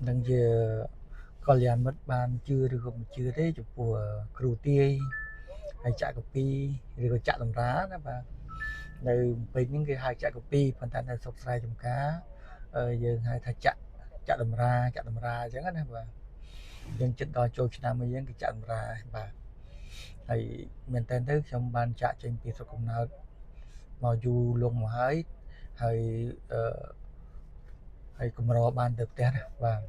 នឹងជាកល្យានមិត្តបានជឿឬក៏មិនជឿទេចំពោះគ្រូទាយហើយចាក់កាពីឬក៏ចាក់តម្រាណាបាទនៅពេលនេះគេហៅចាក់កាពីប៉ុន្តែនៅស្រុកស្រែចំការយើងហៅថាចាក់តម្រាអញ្ចឹងណាបាទយើងចិត្តដល់ចូលឆ្នាំមួយយើងគេចាក់តម្រាបាទហើយមែនតើទៅខ្ញុំបានចាក់ចេញពីស្រុកកំណើតមកយូរលង់មកហើយហើយកម្របានទៅផ្ទះណាបាទ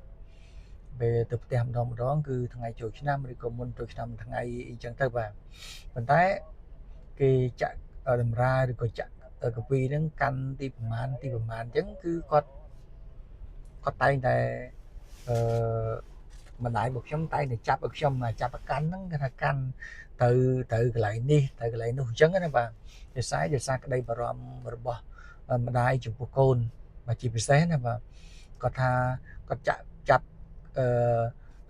ពេលទៅផ្ទះម្ដងគឺថ្ងៃចូលឆ្នាំឬក៏មុនចូលឆ្នាំថ្ងៃអីចឹងទៅបាទប៉ុន្តែគេចាក់តម្រាឬក៏ចាក់កាពីហ្នឹងកាន់ទីប្រមាណអញ្ចឹងគឺគាត់តែងតែម្ដាយរបស់ខ្ញុំតែងតែចាប់ឲ្យខ្ញុំចាប់ប្រកាន់ហ្នឹងគេថាកាន់ទៅកន្លែងនេះទៅកន្លែងនោះអញ្ចឹងណាបាទដោយសារក្តីបារម្ភរបស់ម្ដាយចំពោះកូនបាទជាពិសេសណាបាទគាត់ថាគាត់ចាប់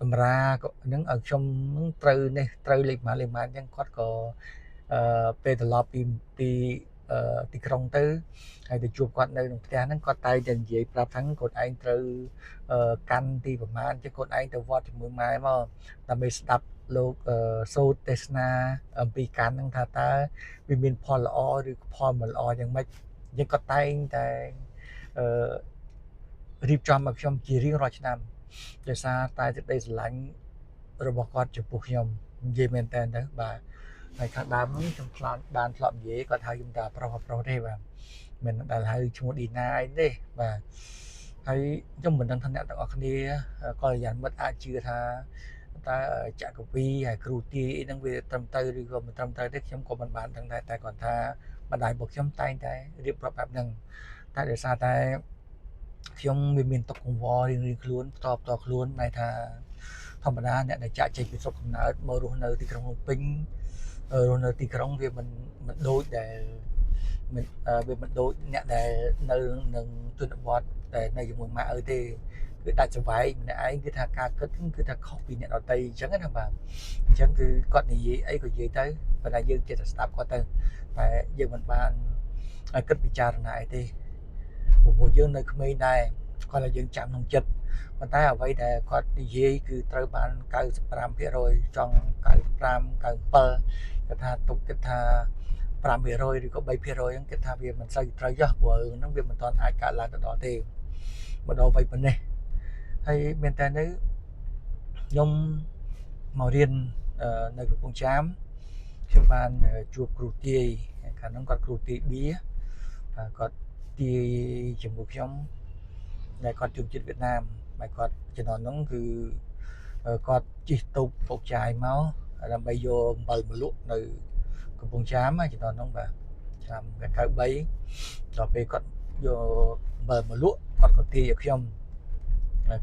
តម្រាហ្នឹងឲ្យខ្ញុំនឹងត្រូវលេខម៉ានអញ្ចឹងគាត់ក៏ពេលត្រឡប់ពីទីក្រុងទៅហើយទៅជួបគាត់នៅក្នុងផ្ទះហ្នឹងគាត់តែងតែនិយាយប្រាប់ថាកូនឯងត្រូវកាន់ទីប្រមាណចឹងកូនឯងទៅវត្តជាមួយម៉ែមកដើម្បីស្ដាប់លោកសូត្រទេសនាអំពីកាន់ហ្នឹងថាតើវាមានផលល្អឬផលមិនល្អយ៉ាងម៉េចយើងគាត់តែងតែរៀបចំឲ្យខ្ញុំជារៀងរាល់ឆ្នាំដោយសារតែសេចក្តីស្រឡាញ់របស់គាត់ចំពោះខ្ញុំនិយាយមែនតើទៅបាទហើយខាងដើមនេះខ្ញុំបានធ្លាប់និយាយគាត់ហៅខ្ញុំថាប្រុសទេបាទមិនដែលហៅឈ្មោះឌីណាអីទេបាទហើយខ្ញុំមិនដឹងថាអ្នកទាំងអស់គ្នាកល្យានមិត្តអាចជឿថាតើចក្រវីហើយគ្រូទាយអីហ្នឹងវាត្រឹមត្រូវឬក៏មិនត្រឹមត្រូវទេខ្ញុំក៏មិនបានដឹងដែរតែគាត់ថាម្ដាយរបស់ខ្ញុំតែងតែរៀបរាប់បែបហ្នឹងតែដោយសារតែខ្ញុំមានទុកកង្វល់រៀងខ្លួនផ្ទាល់ខ្លួនន័យថាធម្មតាអ្នកដែលចាក់ចេញពីស្រុកកំណើតមករស់នៅទីក្រុងភ្នំពេញរស់នៅទីក្រុងវាមិនដូចដែលវាមិនដូចអ្នកដែលនៅនឹងជនបទដែលនៅជាមួយម៉ាក់ឪទេគឺដាច់ស្រវាយម្នាក់ឯងគឺថាការគិតគឺថាខុសពីអ្នកដទៃអញ្ចឹងណាបាទអញ្ចឹងគឺគាត់និយាយអីក៏និយាយទៅប៉ុន្តែយើងចិត្តស្ដាប់គាត់ទៅតែយើងមិនបានគិតពិចារណាអីទេព្រោះយើងនៅក្មេងដែរគាត់ឲ្យយើងចាំក្នុងចិត្តប៉ុន្តែអ្វីដែលគាត់និយាយគឺត្រូវបាន 95% ចង់ 95 97គាត់ថាទុកគិតថា 5% ឬក៏ 3% ហ្នឹងគិតថាវាមិនសូវត្រូវចុះព្រោះហ្នឹងវាមិនទាន់អាចកើតឡើងទៅដល់ទេម្ដងໄວប៉ុណ្ណេះហើយមែនតើនៅខ្ញុំមករៀននៅកំពង់ចាមខ្ញុំបានជួបគ្រូទាយខាងហ្នឹងគាត់គ្រូទាយបៀគាត់ទាយជាមួយខ្ញុំដែលគាត់ជួបជាតិវៀតណាមហើយគាត់ជំនាន់ហ្នឹងគឺគាត់ជិះទូកពុកចាយមកដើម្បីយកអំបិលមកលក់នៅកំពង់ចាមជំនាន់ហ្នឹងបាទឆ្នាំ93ដល់ពេលគាត់យកអំបិលមកលក់គាត់ក៏ទាយឲ្យខ្ញុំ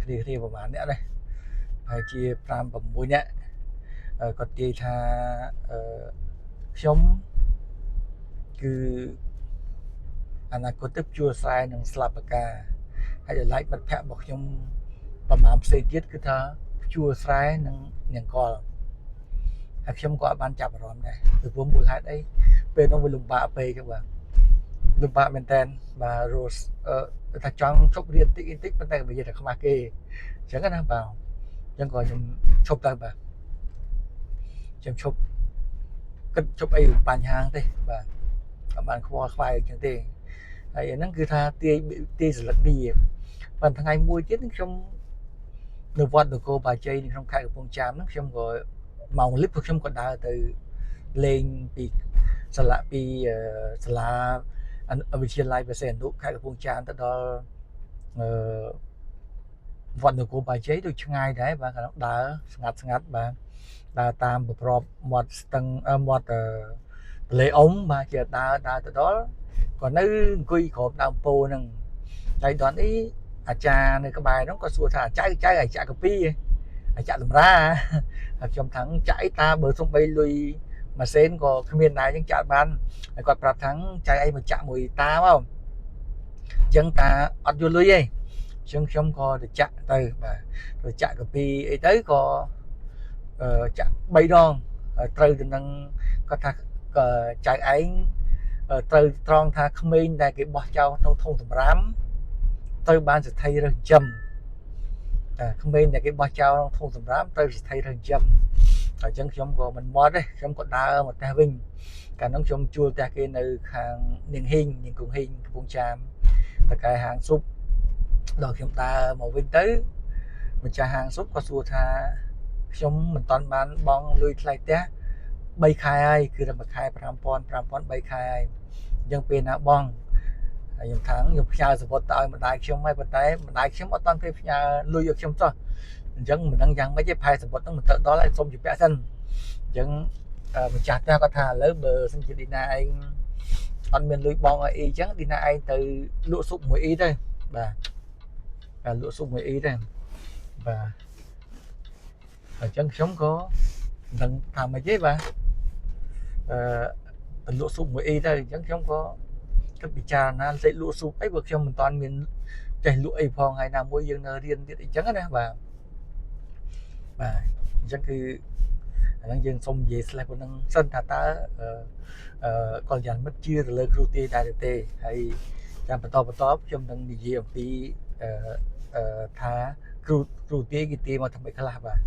គ្នាប្រហែលអ្នកដែរហើយជា5 6អ្នកគាត់ទាយថាខ្ញុំគឺអនាគតទៅជួលស្រែនឹងស្លាប់បកាហើយតម្លៃមិត្តភ័ក្តិរបស់ខ្ញុំប្រមាណផ្សេងទៀតគឺថាជួលស្រែនឹងនង្គ័លហើយខ្ញុំក៏បានចាប់អារម្មណ៍ដែរពីព្រោះមូលហេតុអីពេលនោះវាលំបាកពេកចឹងបាទលំបាកមែនតើបាទរស់ថាចង់ជប់រៀនតិចប៉ុន្តែនិយាយថាខ្មាស់គេអញ្ចឹងណាបាទអញ្ចឹងក៏ខ្ញុំឈប់ទៅបាទខ្ញុំឈប់គិតជប់អីបញ្ហាទេបាទអត់បានខ្វល់ខ្វាយអញ្ចឹងទេហើយអាហ្នឹងគឺថាទាយសិលឹកនេះប៉ុន្តែថ្ងៃមួយទៀតខ្ញុំនៅវត្តនគរបាជ័យនៅក្នុងខេត្តកំពង់ចាមហ្នឹងខ្ញុំក៏ម៉ោងលិបខ្ញុំក៏ដើរទៅលេងពីសាលាវិទ្យាល័យបរសេអនុខេត្តកំពង់ចាមទៅដល់វត្តនគរបាជ័យទៅឆ្ងាយដែរបាទគាត់ដើរស្ងាត់បាទដើរតាមប្រប្របមាត់ស្ទឹងមាត់ទន្លេអ៊ុំបាទជាដើរទៅដល់ក៏នៅអង្គុយក្រោមដើមពោធិ៍ហ្នឹងហើយដល់នេះអាចារ្យនៅក្បែរហ្នឹងក៏សួរថាចៅឲ្យចាក់កាពីឲ្យចាក់តម្រាហើយខ្ញុំថាចាក់អីតាបើសំបីលុយម៉ាស៊ីនក៏គ្មានដែរអញ្ចឹងចាក់បានហើយគាត់ប្រាប់ថាចៅអីមកចាក់មួយតាមកអញ្ចឹងតាអត់យកលុយទេអញ្ចឹងខ្ញុំក៏ទៅចាក់ទៅបាទទៅចាក់កាពីអីទៅក៏ចាក់3ដងត្រូវទៅនឹងគាត់ថាចៅឯងត្រូវត្រង់ថាក្មេងដែលគេបោះចោលក្នុងធុងសម្រាមត្រូវបានសេដ្ឋីរើសចិញ្ចឹម ក្មេងតែគេបោះចោលក្នុងធុងសម្រាប់ទៅស្ថិររឿងចិញ្ចឹមអញ្ចឹងខ្ញុំក៏មិនមកទេខ្ញុំក៏ដើរមកផ្ទះវិញកាលនោះខ្ញុំជួលផ្ទះគេនៅខាងនាងហ៊ីងនាងគង់ហ៊ីងកំពង់ចាមតកែហាងស៊ុបដល់ខ្ញុំដើរមកវិញទៅម្ចាស់ហាងស៊ុបក៏សួរថាខ្ញុំមិនតាន់បានបង់លុយថ្លៃផ្ទះ3ខែហើយគឺតែមួយខែ 5,000 3ខែហើយអញ្ចឹងពេលណាបងហើយខ្ញុំថាខ្ញុំផ្ញើសពុតទៅឲ្យម្ដាយខ្ញុំហើយប៉ុន្តែម្ដាយខ្ញុំអត់តាន់ពេលផ្ញើលុយឲ្យខ្ញុំសោះអញ្ចឹងមិនដឹងយ៉ាងម៉េចទេផែសពុតហ្នឹងមិនទៅដល់ហើយសុំជពាក់សិនអញ្ចឹងម្ចាស់ផ្ទះគាត់ថាឥឡូវបើសិនជាឌីណាឯងអត់មានលុយបងឲ្យអីអញ្ចឹងឌីណាឯងទៅលក់ស៊ុបមួយអ៊ីទៅបាទលក់ស៊ុបមួយអ៊ីទៅបាទអញ្ចឹងខ្ញុំក៏មិនដឹងថាម៉េចទេបាទទៅលក់ស៊ុបមួយអ៊ីទៅអញ្ចឹងខ្ញុំក៏គិតពិចារណាលេខលក់ស៊ុបអីបើខ្ញុំមិនតាន់មានចេះលក់អីផងហើយណាមួយយើងនៅរៀនទៀតអីចឹងណាបាទអញ្ចឹងគឺអាហ្នឹងយើងសុំនិយាយស្លេះប៉ុណ្្នឹងសិនថាតើកល្យាណមិត្តជឿទៅលើគ្រូទាយដែរទេហើយចាំបន្តខ្ញុំនឹងនិយាយអំពីថាគ្រូទាយគេទាយមកធ្វើម៉េចខ្លះបាទ